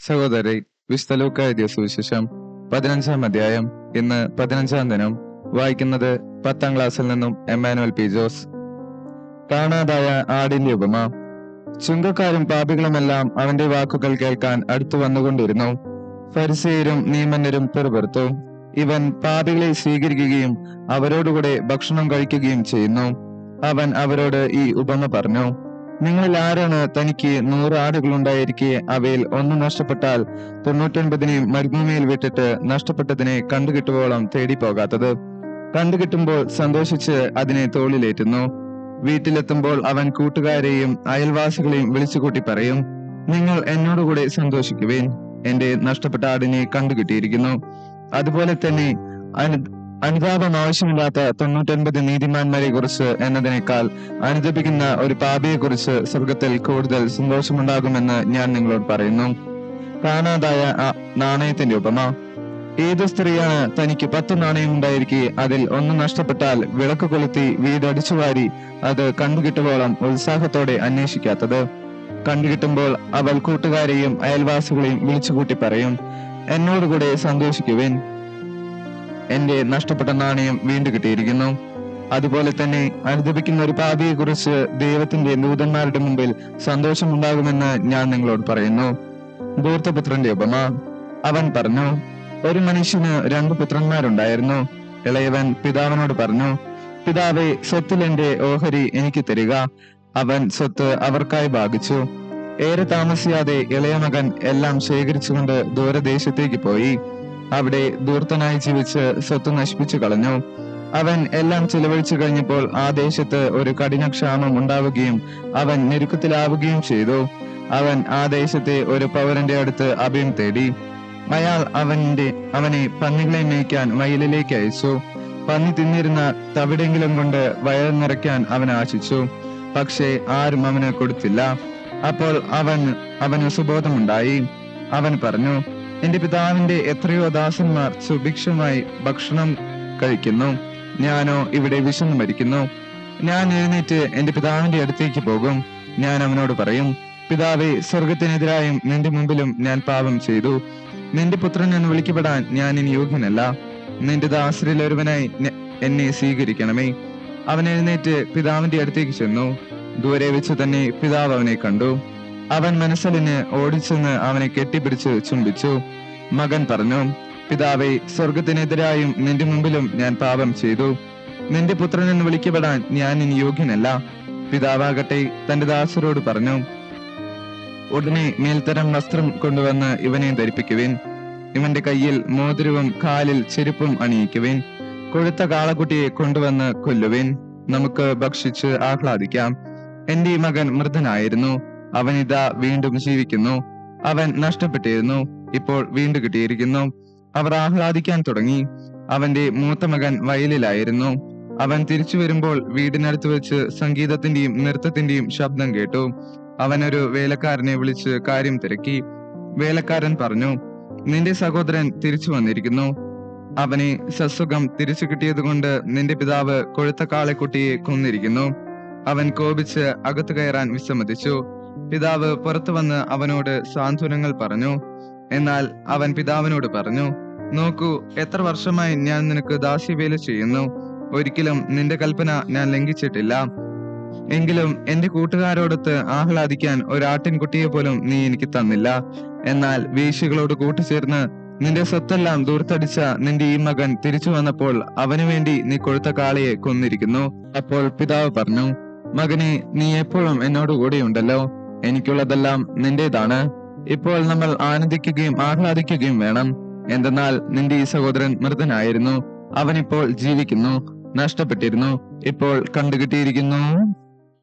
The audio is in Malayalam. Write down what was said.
സഹോദരി, വിശുദ്ധ ലൂക്കാ എഴുതിയ സുവിശേഷം 15-ാം അധ്യായം. ഇന്ന് 15-ാം ദിനം. വായിക്കുന്നത് 10-ാം ക്ലാസ്സിൽ നിന്നും എമ്മാനുവൽ പി ജോസ്. കാണാതായ ആടിന്റെ ഉപമ. ചുങ്കക്കാരും പാപികളുമെല്ലാം അവന്റെ വാക്കുകൾ കേൾക്കാൻ അടുത്തു വന്നുകൊണ്ടിരുന്നു. ഫരിസേയരും നിയമജ്ഞരും പിറുപിറുത്തു, ഇവൻ പാപികളെ സ്വീകരിക്കുകയും അവരോടുകൂടെ ഭക്ഷണം കഴിക്കുകയും ചെയ്യുന്നു. അവൻ അവരോട് ഈ ഉപമ പറഞ്ഞു. നിങ്ങളിൽ ആരാണ് തനിക്ക് 100 ആടുകളുണ്ടായിരിക്കെ അവയിൽ ഒന്ന് നഷ്ടപ്പെട്ടാൽ 99 മരുഭൂമിയിൽ വിട്ടിട്ട് നഷ്ടപ്പെട്ടതിനെ കണ്ടുകിട്ടുവോളം തേടി പോകാത്തത്? കണ്ടുകിട്ടുമ്പോൾ സന്തോഷിച്ച് അതിനെ തോളിലേറ്റുന്നു. വീട്ടിലെത്തുമ്പോൾ അവൻ കൂട്ടുകാരെയും അയൽവാസികളെയും വിളിച്ചുകൂട്ടി പറയും, നിങ്ങൾ എന്നോടുകൂടെ സന്തോഷിക്കുവേൻ, എന്റെ നഷ്ടപ്പെട്ട ആടിനെ കണ്ടുകിട്ടിയിരിക്കുന്നു. അതുപോലെ തന്നെ അനുതാപം ആവശ്യമില്ലാത്ത 99 നീതിമാന്മാരെ കുറിച്ച് എന്നതിനേക്കാൾ അനുദപിക്കുന്ന ഒരു പാപിയെ കുറിച്ച് സ്വർഗത്തിൽ കൂടുതൽ സന്തോഷമുണ്ടാകുമെന്ന് ഞാൻ നിങ്ങളോട് പറയുന്നു. കാണാതായ നാണയത്തിന്റെ ഉപമ. ഏതു സ്ത്രീയാണ് തനിക്ക് 10 നാണയം ഉണ്ടായിരിക്കെ അതിൽ ഒന്ന് നഷ്ടപ്പെട്ടാൽ വിളക്ക് കൊളുത്തി വീടടിച്ചുവാരി അത് കണ്ടുകിട്ടുവോളം ഉത്സാഹത്തോടെ അന്വേഷിക്കാത്തത്? കണ്ടുകിട്ടുമ്പോൾ അവൾ കൂട്ടുകാരെയും അയൽവാസികളെയും വിളിച്ചുകൂട്ടി പറയും, എന്നോടുകൂടെ സന്തോഷിക്കുവേൻ, എന്റെ നഷ്ടപ്പെട്ട നാണയം വീണ്ടും കിട്ടിയിരിക്കുന്നു. അതുപോലെ തന്നെ അനുദപിക്കുന്ന ഒരു പാപിയെ കുറിച്ച് ദൈവത്തിന്റെ ദൂതന്മാരുടെ മുമ്പിൽ സന്തോഷമുണ്ടാകുമെന്ന് ഞാൻ നിങ്ങളോട് പറയുന്നു. ധൂർത്തപുത്രന്റെ ഉപമ. അവൻ പറഞ്ഞു, ഒരു മനുഷ്യന് 2 പുത്രന്മാരുണ്ടായിരുന്നു. ഇളയവൻ പിതാവിനോട് പറഞ്ഞു, പിതാവേ, സ്വത്തിൽ എന്റെ ഓഹരി എനിക്ക് തരിക. അവൻ സ്വത്ത് അവർക്കായി ഭാഗിച്ചു. ഏറെ താമസിയാതെ ഇളയ മകൻ എല്ലാം ശേഖരിച്ചുകൊണ്ട് ദൂരദേശത്തേക്ക് പോയി. അവിടെ ധൂർത്തനായി ജീവിച്ച് സ്വത്ത് നശിപ്പിച്ചു കളഞ്ഞു. അവൻ എല്ലാം ചിലവഴിച്ചു കഴിഞ്ഞപ്പോൾ ആ ദേശത്ത് ഒരു കഠിനക്ഷാമം ഉണ്ടാവുകയും അവൻ ഞെരുക്കത്തിലാവുകയും ചെയ്തു. അവൻ ആ ദേശത്തെ ഒരു പൗരന്റെ അടുത്ത് അഭയം തേടി. അയാൾ അവനെ പന്നികളെ മേയ്ക്കാൻ വയലിലേക്ക് അയച്ചു. പന്നി തിന്നിരുന്ന തവിടെങ്കിലും കൊണ്ട് വയർ നിറയ്ക്കാൻ അവൻ ആശിച്ചു. പക്ഷേ ആരും അവന് കൊടുത്തില്ല. അപ്പോൾ അവന് സുബോധമുണ്ടായി. അവൻ പറഞ്ഞു, എന്റെ പിതാവിന്റെ എത്രയോ ദാസന്മാർ സുഭിക്ഷമായി ഭക്ഷണം കഴിക്കുന്നു, ഞാനോ ഇവിടെ വിശന്നു മരിക്കുന്നു. ഞാൻ എഴുന്നേറ്റ് എന്റെ പിതാവിന്റെ അടുത്തേക്ക് പോകും. ഞാൻ അവനോട് പറയും, പിതാവേ, സ്വർഗത്തിനെതിരായും നിന്റെ മുമ്പിലും ഞാൻ പാപം ചെയ്തു. നിന്റെ പുത്രൻ എന്ന് വിളിക്കപ്പെടാൻ ഞാൻ ഇനി യോഗ്യനല്ല. നിന്റെ ദാസരിൽ ഒരുവനായി എന്നെ സ്വീകരിക്കണമേ. അവൻ എഴുന്നേറ്റ് പിതാവിന്റെ അടുത്തേക്ക് ചെന്നു. ദൂരെ വെച്ച് തന്നെ പിതാവ് അവനെ കണ്ടു. അവൻ മനസ്സലിന് ഓടിച്ചെന്ന് അവനെ കെട്ടിപ്പിടിച്ച് ചുംബിച്ചു. മകൻ പറഞ്ഞു, പിതാവേ, സ്വർഗത്തിനെതിരായും നിന്റെ മുമ്പിലും ഞാൻ പാപം ചെയ്തു. നിന്റെ പുത്രൻ എന്ന് വിളിക്കപ്പെടാൻ ഞാൻ ഇനി യോഗ്യനല്ല. പിതാവാകട്ടെ തന്റെ ദാസരോട് പറഞ്ഞു, ഉടനെ മേൽത്തരം വസ്ത്രം കൊണ്ടുവന്ന് ഇവനെ ധരിപ്പിക്കുവേൻ. ഇവന്റെ കയ്യിൽ മോതിരവും കാലിൽ ചെരുപ്പും അണിയിക്കുവേൻ. കൊഴുത്ത കാളക്കുട്ടിയെ കൊണ്ടുവന്ന് കൊല്ലുവേൻ. നമുക്ക് ഭക്ഷിച്ച് ആഹ്ലാദിക്കാം. എന്റെ ഈ മകൻ മൃതനായിരുന്നു, അവൻ ഇതാ വീണ്ടും ജീവിക്കുന്നു. അവൻ നഷ്ടപ്പെട്ടിരുന്നു, ഇപ്പോൾ വീണ്ടും കിട്ടിയിരിക്കുന്നു. അവർ ആഹ്ലാദിക്കാൻ തുടങ്ങി. അവന്റെ മൂത്ത മകൻ വയലിലായിരുന്നു. അവൻ തിരിച്ചു വരുമ്പോൾ വീടിനടുത്ത് വെച്ച് സംഗീതത്തിന്റെയും നൃത്തത്തിന്റെയും ശബ്ദം കേട്ടു. അവനൊരു വേലക്കാരനെ വിളിച്ച് കാര്യം തിരക്കി. വേലക്കാരൻ പറഞ്ഞു, നിന്റെ സഹോദരൻ തിരിച്ചു വന്നിരിക്കുന്നു. അവനെ സസുഖം തിരിച്ചു കിട്ടിയത് കൊണ്ട് നിന്റെ പിതാവ് കൊഴുത്ത കാളക്കുട്ടിയെ കൊന്നിരിക്കുന്നു. അവൻ കോപിച്ച് അകത്തു കയറാൻ വിസമ്മതിച്ചു. പിതാവ് പുറത്തു വന്ന് അവനോട് സാന്ത്വനങ്ങൾ പറഞ്ഞു. എന്നാൽ അവൻ പിതാവിനോട് പറഞ്ഞു, നോക്കൂ, എത്ര വർഷമായി ഞാൻ നിനക്ക് ദാസ്യവേല ചെയ്യുന്നു. ഒരിക്കലും നിന്റെ കൽപ്പന ഞാൻ ലംഘിച്ചിട്ടില്ല. എങ്കിലും എന്റെ കൂട്ടുകാരോടൊത്ത് ആഹ്ലാദിക്കാൻ ഒരാട്ടിൻകുട്ടിയെ പോലും നീ എനിക്ക് തന്നില്ല. എന്നാൽ വേശ്യകളോട് കൂട്ടുചേർന്ന് നിന്റെ സ്വത്തെല്ലാം ദൂർത്തടിച്ച നിന്റെ ഈ മകൻ തിരിച്ചു വന്നപ്പോൾ അവനു വേണ്ടി നീ കൊഴുത്ത കാളയെ കൊന്നിരിക്കുന്നു. അപ്പോൾ പിതാവ് പറഞ്ഞു, മകനെ, നീ എപ്പോഴും എന്നോടുകൂടെ ഉണ്ടല്ലോ. എനിക്കുള്ളതെല്ലാം നിന്റേതാണ്. ഇപ്പോൾ നമ്മൾ ആനന്ദിക്കുകയും ആഹ്ലാദിക്കുകയും വേണം. എന്തെന്നാൽ നിന്റെ ഈ സഹോദരൻ മൃതനായിരുന്നു, അവനിപ്പോൾ ജീവിക്കുന്നു. നഷ്ടപ്പെട്ടിരുന്നു, ഇപ്പോൾ കണ്ടുകിട്ടിയിരിക്കുന്നു.